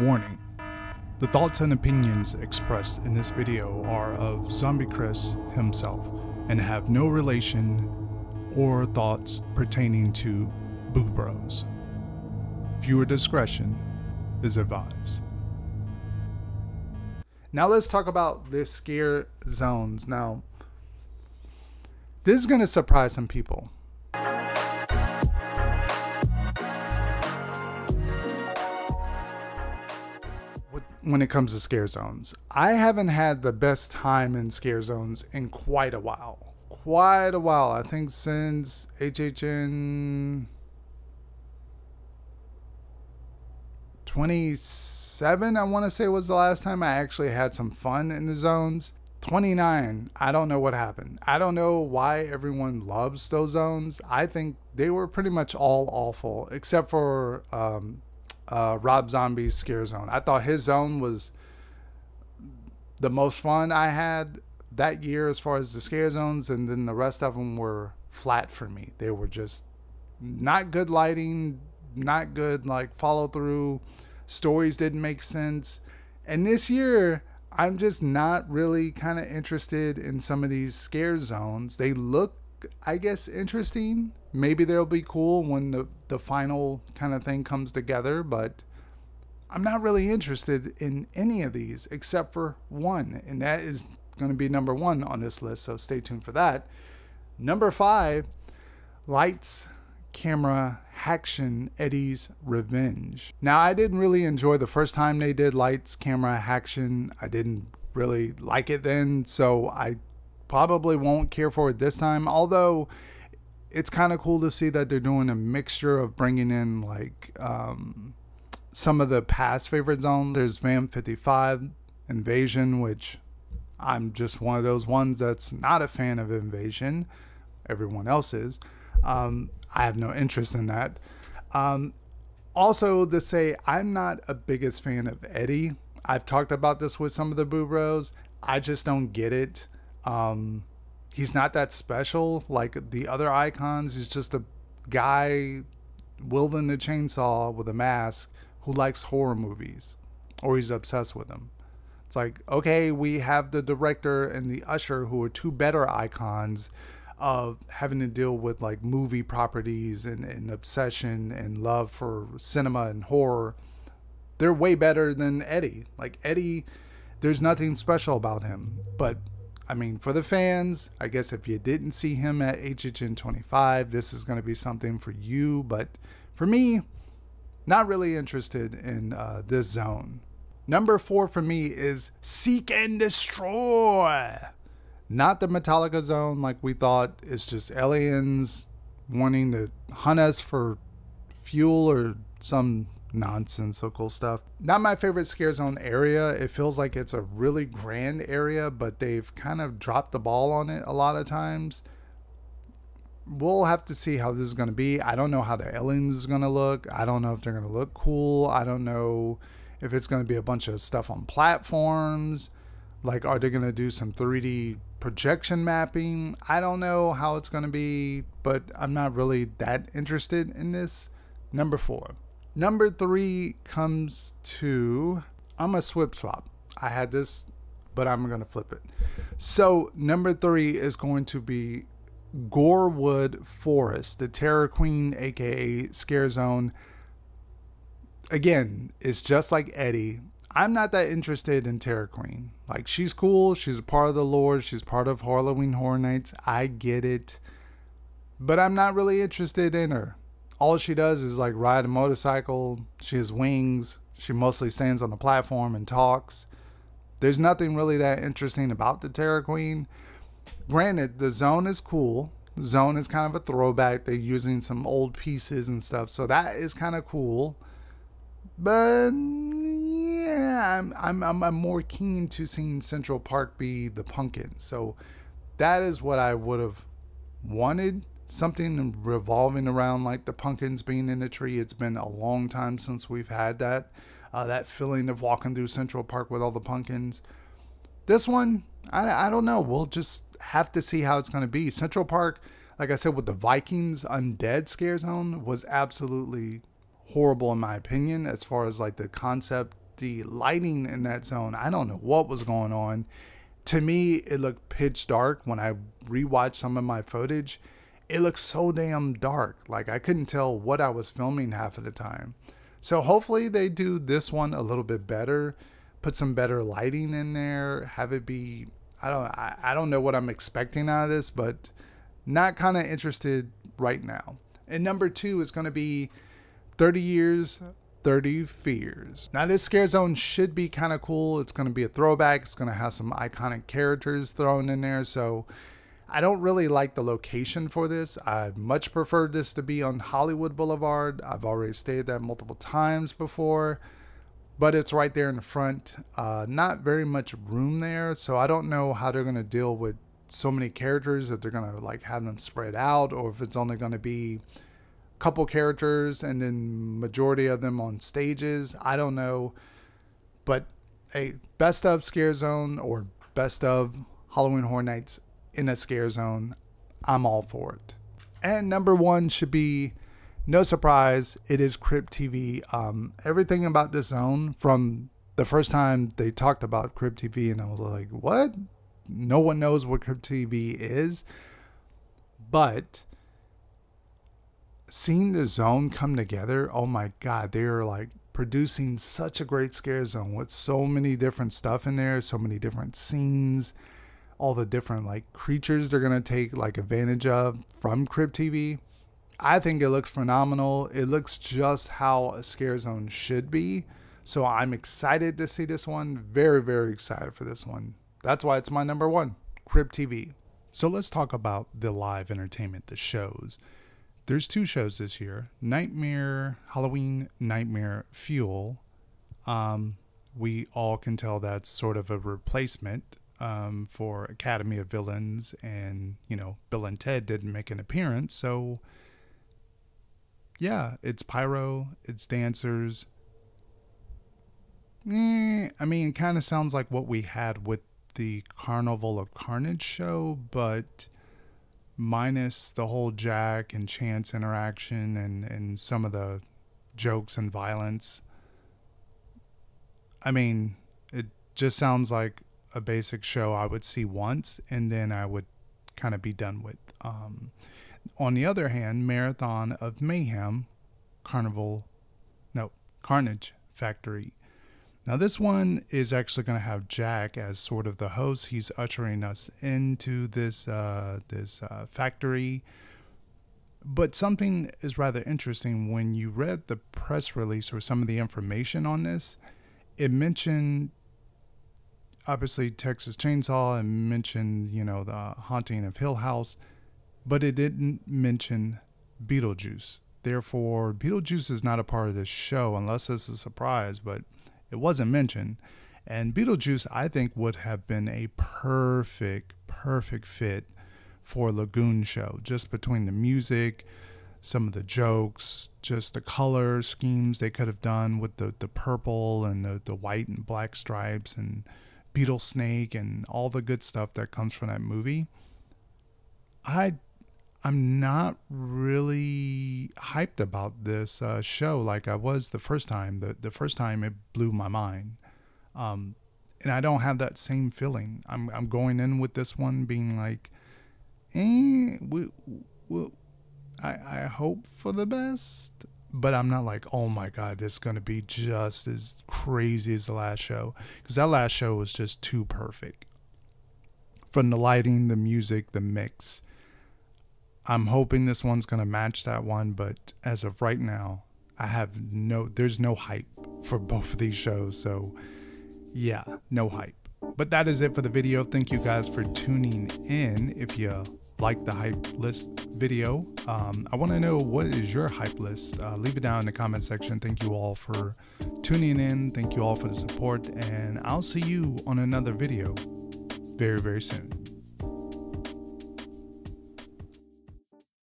Warning: the thoughts and opinions expressed in this video are of Zombie Chris himself and have no relation or thoughts pertaining to Boo Bros. Viewer discretion is advised. Now let's talk about the scare zones. Now, this is going to surprise some people. When it comes to scare zones, I haven't had the best time in scare zones in quite a while. I think since HHN 27, I want to say, was the last time I actually had some fun in the zones. 29, I don't know what happened. I don't know why everyone loves those zones. I think they were pretty much all awful, except for Rob Zombie's scare zone. I thought his zone was the most fun I had that year as far as the scare zones, and then the rest of them were flat for me. They were just not good lighting, not good like follow through, stories didn't make sense. And this year I'm just not really kind of interested in some of these scare zones. They look, I guess, interesting. Maybe they'll be cool when the final kind of thing comes together, but I'm not really interested in any of these except for one, and that is going to be number 1 on this list, so stay tuned for that. Number 5, Lights, Camera, Haction, Eddie's Revenge. Now, I didn't really enjoy the first time they did Lights, Camera, Haction. I didn't really like it then, so I probably won't care for it this time, although it's kind of cool to see that they're doing a mixture of bringing in like some of the past favorite zones. There's Vam 55, Invasion, which I'm just one of those ones that's not a fan of Invasion. Everyone else is. I have no interest in that. Also, to say I'm not a biggest fan of Eddie. I've talked about this with some of the Boo Bros. I just don't get it. He's not that special like the other icons. He's just a guy wielding the chainsaw with a mask who likes horror movies, or he's obsessed with them. It's like, okay, we have the director and the usher who are two better icons of having to deal with like movie properties and obsession and love for cinema and horror. They're way better than Eddie. Like Eddie, there's nothing special about him. But I mean, for the fans, I guess if you didn't see him at HHN 25, this is going to be something for you. But for me, not really interested in this zone. Number 4 for me is Seek and Destroy. Not the Metallica zone like we thought. It's just aliens wanting to hunt us for fuel or some nonsensical stuff. Not my favorite scare zone area. It feels like it's a really grand area, but they've kind of dropped the ball on it a lot of times. We'll have to see how this is going to be. I don't know how the aliens is going to look. I don't know if they're going to look cool. I don't know if it's going to be a bunch of stuff on platforms. Like, are they going to do some 3D projection mapping? I don't know how it's going to be, but I'm not really that interested in this. Number 4. Number 3 comes to, I'm a swap. I had this, but I'm going to flip it. So number 3 is going to be Gorewood Forest, the Terror Queen, aka Scare Zone. Again, it's just like Eddie. I'm not that interested in Terror Queen. Like, she's cool. She's a part of the lore. She's part of Halloween Horror Nights. I get it. But I'm not really interested in her. All she does is like ride a motorcycle. She has wings. She mostly stands on the platform and talks. There's nothing really that interesting about the Terror Queen. Granted, the zone is cool. The zone is kind of a throwback. They're using some old pieces and stuff, so that is kind of cool. But yeah, I'm more keen to seeing Central Park be the pumpkin. So that is what I would have wanted. Something revolving around like the pumpkins being in the tree. It's been a long time since we've had that. That feeling of walking through Central Park with all the pumpkins. This one, I don't know. We'll just have to see how it's going to be. Central Park, like I said, with the Vikings Undead Scare Zone was absolutely horrible in my opinion, as far as like the concept the lighting in that zone, I don't know what was going on. To me, it looked pitch dark. When I rewatched some of my footage, it looked so damn dark. Like I couldn't tell what I was filming half of the time. So hopefully they do this one a little bit better, put some better lighting in there, have it be, I don't know what I'm expecting out of this, but not kind of interested right now. And number 2 is going to be 30 Years, 30 Fears. Now this scare zone should be kind of cool. It's going to be a throwback. It's going to have some iconic characters thrown in there. So I don't really like the location for this. I much prefer this to be on Hollywood Boulevard. I've already stated that multiple times before, but it's right there in the front. Not very much room there. So I don't know how they're going to deal with so many characters, if they're going to like have them spread out, or if it's only going to be couple characters and then majority of them on stages. I don't know, but a best of scare zone or best of Halloween Horror Nights in a scare zone, I'm all for it. And number 1 should be, no surprise, it is Crypt TV. Everything about this zone, from the first time they talked about Crypt TV, and I was like, what? No one knows what Crypt TV is, but seeing the zone come together, oh my god, they are like producing such a great scare zone with so many different stuff in there, so many different scenes, all the different like creatures they're gonna take like advantage of from Crypt TV. I think it looks phenomenal. It looks just how a scare zone should be. So I'm excited to see this one. Very, very excited for this one. That's why it's my number 1, Crypt TV. So let's talk about the live entertainment, the shows. There's 2 shows this year. Halloween Nightmare Fuel. We all can tell that's sort of a replacement for Academy of Villains, and Bill and Ted didn't make an appearance. So yeah, it's pyro, it's dancers. I mean, it kind of sounds like what we had with the Carnival of Carnage show, but minus the whole Jack and Chance interaction and some of the jokes and violence. I mean, it just sounds like a basic show I would see once and then I would kind of be done with. On the other hand, Marathon of Mayhem, Carnage Factory. Now this one is actually going to have Jack as sort of the host. He's ushering us into this factory. But something is rather interesting. When you read the press release or some of the information on this, it mentioned obviously Texas Chainsaw and mentioned, the Haunting of Hill House, but it didn't mention Beetlejuice. Therefore, Beetlejuice is not a part of this show unless this is a surprise, but it wasn't mentioned. And Beetlejuice, I think, would have been a perfect fit for Lagoon show, just between the music, some of the jokes, just the color schemes they could have done with the purple and the white and black stripes and Beetle Snake and all the good stuff that comes from that movie. I'm not really hyped about this show like I was the first time. The first time it blew my mind. And I don't have that same feeling. I'm going in with this one being like, I hope for the best. But I'm not like, oh my God, it's going to be just as crazy as the last show. Because that last show was just too perfect. From the lighting, the music, the mix. I'm hoping this one's going to match that one, but as of right now, there's no hype for both of these shows. So yeah, no hype. But that is it for the video. Thank you guys for tuning in. If you like the hype list video, I want to know, what is your hype list? Leave it down in the comment section. Thank you all for tuning in. Thank you all for the support, and I'll see you on another video very, very soon.